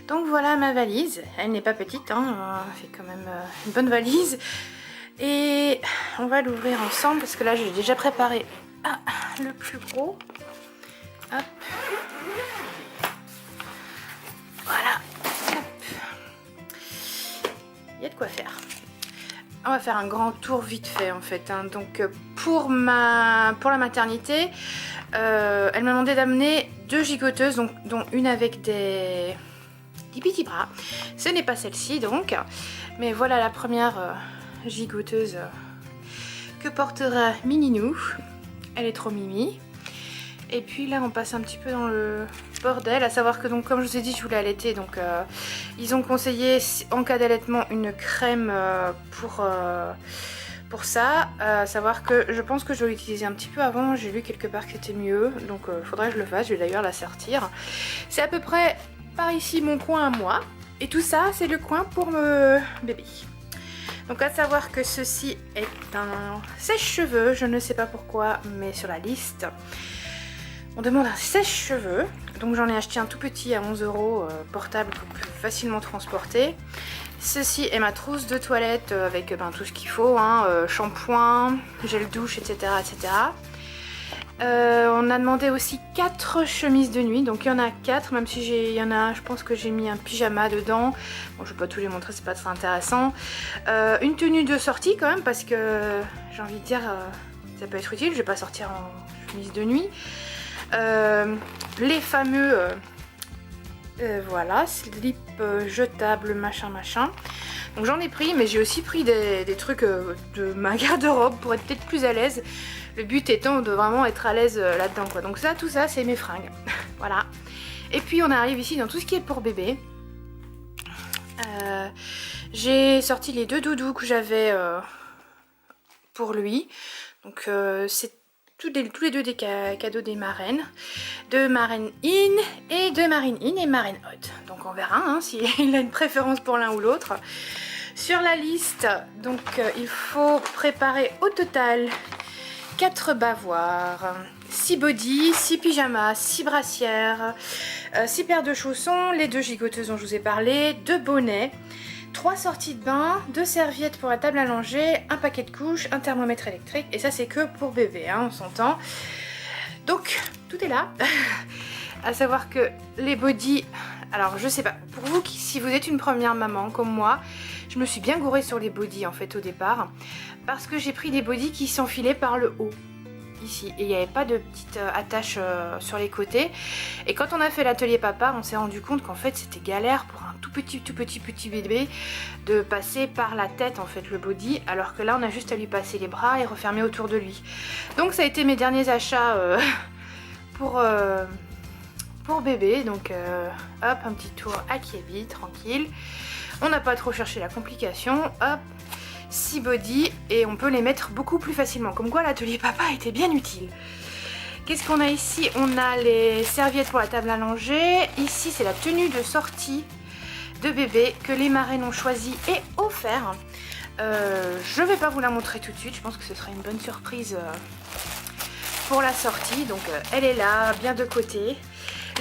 Donc voilà ma valise, elle n'est pas petite, hein, c'est quand même une bonne valise. Et on va l'ouvrir ensemble parce que là j'ai déjà préparé le plus gros. Hop. Voilà. Hop. Il y a de quoi faire. On va faire un grand tour vite fait en fait. Hein. Donc pour la maternité, elle m'a demandé d'amener 2 gigoteuses, dont une avec des petits bras. Ce n'est pas celle-ci donc. Mais voilà la première gigoteuse que portera Mininou. Elle est trop mimi. Et puis là on passe un petit peu dans le bordel, à savoir que donc comme je vous ai dit je voulais allaiter, donc ils ont conseillé en cas d'allaitement une crème pour ça, à savoir que je pense que je dois l'utiliser un petit peu avant, j'ai lu quelque part que c'était mieux, donc faudrait que je le fasse, je vais d'ailleurs la sortir. C'est à peu près par ici mon coin à moi, et tout ça c'est le coin pour me bébé. Donc à savoir que ceci est un sèche-cheveux, je ne sais pas pourquoi, mais sur la liste on demande un sèche-cheveux. Donc j'en ai acheté un tout petit à 11 €, portable pour plus facilement transporter. Ceci est ma trousse de toilette avec tout ce qu'il faut, hein, shampoing, gel douche, etc. etc. On a demandé aussi 4 chemises de nuit, donc il y en a 4, même si il y en a, je pense que j'ai mis un pyjama dedans. Bon, je vais pas tous les montrer, c'est pas très intéressant. Une tenue de sortie quand même, parce que j'ai envie de dire, ça peut être utile, je vais pas sortir en chemise de nuit. Les fameux voilà, slip jetables machin. Donc j'en ai pris, mais j'ai aussi pris des trucs de ma garde-robe pour être peut-être plus à l'aise. Le but étant de vraiment être à l'aise là-dedans quoi. Donc ça, tout ça c'est mes fringues. Voilà. Et puis on arrive ici dans tout ce qui est pour bébé. J'ai sorti les 2 doudous que j'avais pour lui. Donc c'est tous les 2 des cadeaux des marraines, de Marraine In et de Marine In et Marraine Hot. Donc on verra hein, s'il a une préférence pour l'un ou l'autre. Sur la liste, donc il faut préparer au total 4 bavoirs, 6 bodys, 6 pyjamas, 6 brassières, 6 paires de chaussons, les 2 gigoteuses dont je vous ai parlé, 2 bonnets, 3 sorties de bain, 2 serviettes pour la table à langer, un paquet de couches, un thermomètre électrique, et ça c'est que pour bébé, hein, on s'entend. Donc tout est là. À savoir que les bodys, alors je sais pas, pour vous si vous êtes une première maman comme moi, je me suis bien gourée sur les bodys en fait au départ, parce que j'ai pris des bodys qui s'enfilaient par le haut. Ici, et il n'y avait pas de petite attache sur les côtés, et quand on a fait l'atelier papa on s'est rendu compte qu'en fait c'était galère pour un tout petit bébé de passer par la tête en fait le body, alors que là on a juste à lui passer les bras et refermer autour de lui. Donc ça a été mes derniers achats pour bébé, donc hop, un petit tour à Kievi, tranquille, on n'a pas trop cherché la complication, hop, 6 bodys et on peut les mettre beaucoup plus facilement. Comme quoi l'atelier papa était bien utile. Qu'est-ce qu'on a ici? On a les serviettes pour la table à langer. Ici c'est la tenue de sortie de bébé que les marraines ont choisi et offert. Je vais pas vous la montrer tout de suite, je pense que ce sera une bonne surprise pour la sortie. Donc elle est là, bien de côté.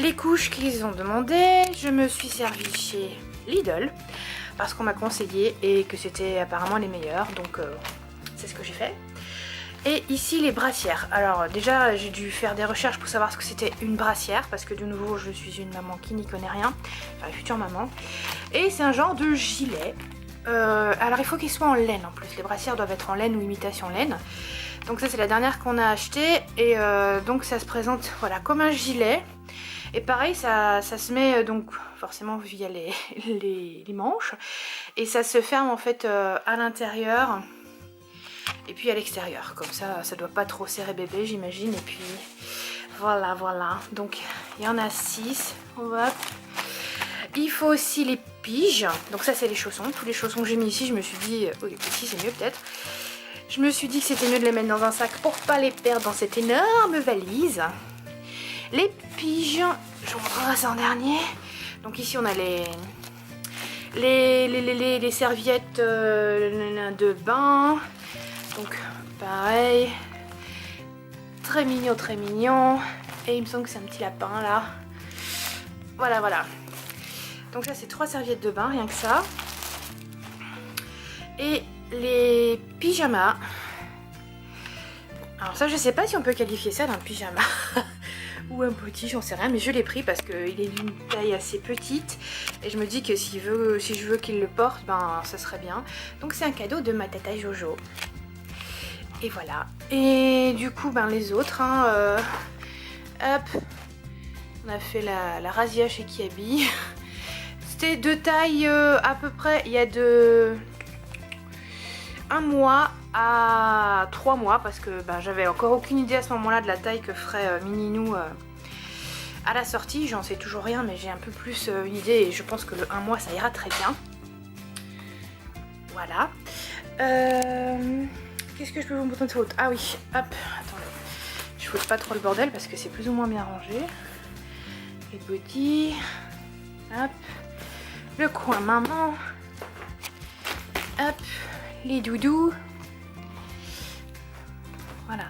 Les couches qu'ils ont demandé, je me suis servie chez Lidl parce qu'on m'a conseillé et que c'était apparemment les meilleurs, donc c'est ce que j'ai fait. Et ici les brassières. Alors déjà j'ai dû faire des recherches pour savoir ce que c'était une brassière, parce que de nouveau je suis une maman qui n'y connaît rien, enfin une future maman. Et c'est un genre de gilet. Alors il faut qu'il soit en laine en plus, les brassières doivent être en laine ou imitation laine. Donc ça c'est la dernière qu'on a achetée, et donc ça se présente voilà comme un gilet. Et pareil, ça se met donc forcément via les manches, et ça se ferme en fait à l'intérieur et puis à l'extérieur. Comme ça doit pas trop serrer bébé, j'imagine. Et puis voilà. Donc il y en a 6. Hop. Il faut aussi les piges. Donc ça c'est les chaussons. Tous les chaussons que j'ai mis ici, je me suis dit, oh les petits c'est mieux peut-être. Je me suis dit que c'était mieux de les mettre dans un sac pour pas les perdre dans cette énorme valise. Les piges, je vous montrerai ça en dernier. Donc ici on a les serviettes de bain. Donc pareil, très mignon. Et il me semble que c'est un petit lapin là. Voilà. Donc là c'est 3 serviettes de bain, rien que ça. Et les pyjamas. Alors ça je sais pas si on peut qualifier ça d'un pyjama ou un petit, j'en sais rien, mais je l'ai pris parce qu'il est d'une taille assez petite et je me dis que si je veux qu'il le porte, ben ça serait bien. Donc c'est un cadeau de ma tata Jojo. Et voilà. Et du coup ben les autres, hein, hop, on a fait la razzia chez Kiabi. C'était de taille à peu près, il y a de 1 mois à 3 mois parce que ben, j'avais encore aucune idée à ce moment là de la taille que ferait Mininou à la sortie. J'en sais toujours rien, mais j'ai un peu plus une idée et je pense que le 1 mois ça ira très bien. Voilà. Qu'est-ce que je peux vous montrer d'autre? Ah oui, hop, attendez, je foutte pas trop le bordel parce que c'est plus ou moins bien rangé. Les petits, hop, le coin maman, hop, les doudous. Voilà.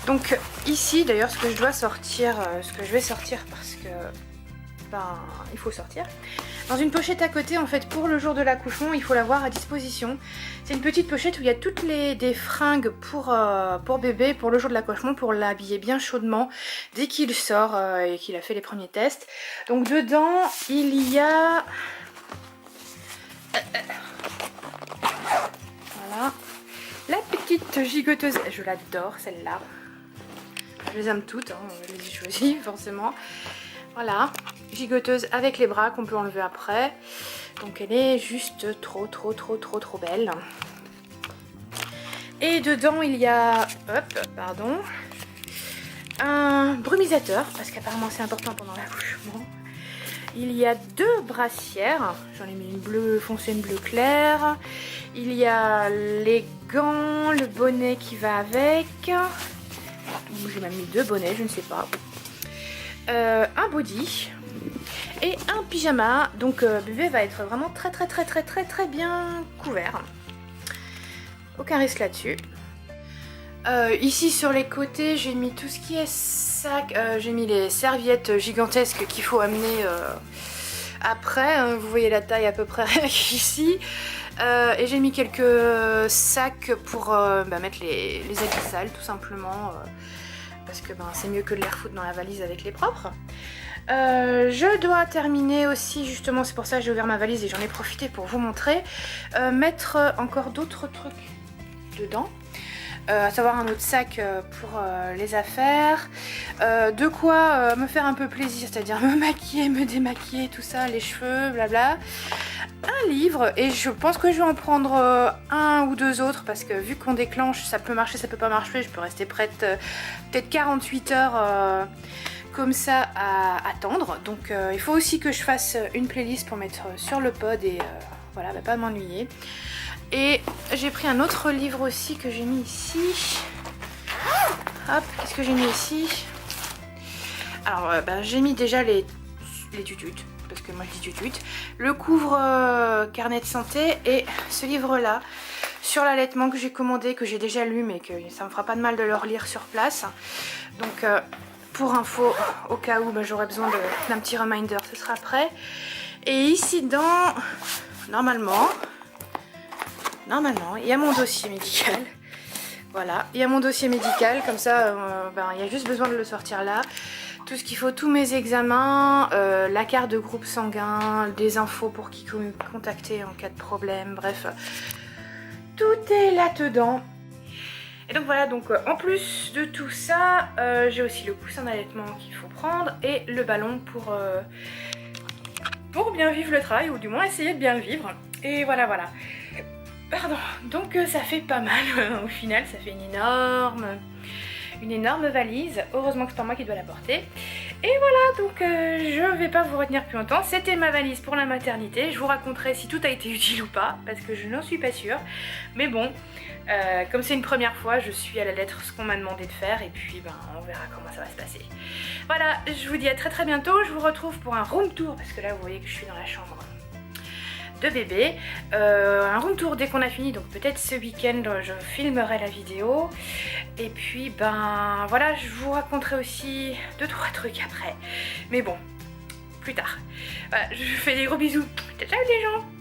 Donc ici d'ailleurs ce que je dois sortir, ce que je vais sortir parce que ben il faut sortir. Dans une pochette à côté en fait pour le jour de l'accouchement il faut l'avoir à disposition. C'est une petite pochette où il y a toutes des fringues pour bébé pour le jour de l'accouchement pour l'habiller bien chaudement dès qu'il sort et qu'il a fait les premiers tests. Donc dedans il y a... Voilà. La petite gigoteuse, je l'adore celle-là. Je les aime toutes, hein, je les ai choisies forcément. Voilà, gigoteuse avec les bras qu'on peut enlever après. Donc elle est juste trop belle. Et dedans il y a, hop, pardon, un brumisateur parce qu'apparemment c'est important pendant l'accouchement. Il y a 2 brassières, j'en ai mis une bleue foncée, une bleue claire. Il y a les gants, le bonnet qui va avec. J'ai même mis 2 bonnets, je ne sais pas. Un body et un pyjama. Donc bébé va être vraiment très bien couvert. Aucun risque là-dessus. Ici sur les côtés j'ai mis tout ce qui est sac. J'ai mis les serviettes gigantesques qu'il faut amener après. Vous voyez la taille à peu près ici. Et j'ai mis quelques sacs pour mettre les habits sales tout simplement. Parce que c'est mieux que de les refoutre dans la valise avec les propres. Je dois terminer aussi, justement c'est pour ça que j'ai ouvert ma valise et j'en ai profité pour vous montrer, mettre encore d'autres trucs dedans, à savoir un autre sac pour les affaires, de quoi me faire un peu plaisir, c'est-à-dire me maquiller, me démaquiller, tout ça, les cheveux, blabla. Un livre, et je pense que je vais en prendre 1 ou 2 autres parce que vu qu'on déclenche, ça peut marcher, ça peut pas marcher, je peux rester prête peut-être 48 heures comme ça à attendre. Donc il faut aussi que je fasse une playlist pour mettre sur le pod et voilà, pas m'ennuyer. Et j'ai pris un autre livre aussi que j'ai mis ici. Hop, qu'est-ce que j'ai mis ici? Alors j'ai mis déjà les tututes, parce que moi je dis tututes, le couvre carnet de santé et ce livre là sur l'allaitement que j'ai commandé, que j'ai déjà lu mais que ça me fera pas de mal de le relire sur place. Donc pour info, au cas où j'aurais besoin d'un petit reminder, ce sera prêt. Et ici dedans, normalement il y a mon dossier médical. Voilà, il y a mon dossier médical, comme ça il y a juste besoin de le sortir là. Tout ce qu'il faut, tous mes examens, la carte de groupe sanguin, des infos pour qui me contacter en cas de problème, bref. Tout est là-dedans. Et donc voilà, donc en plus de tout ça, j'ai aussi le coussin d'allaitement qu'il faut prendre et le ballon pour bien vivre le travail, ou du moins essayer de bien le vivre. Et voilà. Pardon, donc ça fait pas mal au final, ça fait une énorme valise. Heureusement que c'est pas moi qui dois la porter. Et voilà, donc je vais pas vous retenir plus longtemps. C'était ma valise pour la maternité. Je vous raconterai si tout a été utile ou pas, parce que je n'en suis pas sûre. Mais bon, comme c'est une première fois, je suis à la lettre ce qu'on m'a demandé de faire. Et puis on verra comment ça va se passer. Voilà, je vous dis à très bientôt. Je vous retrouve pour un room tour, parce que là vous voyez que je suis dans la chambre de bébé, un room tour dès qu'on a fini, donc peut-être ce week-end je filmerai la vidéo. Et puis voilà, je vous raconterai aussi 2-3 trucs après, mais bon, plus tard. Voilà, je vous fais des gros bisous. Ciao ciao les gens.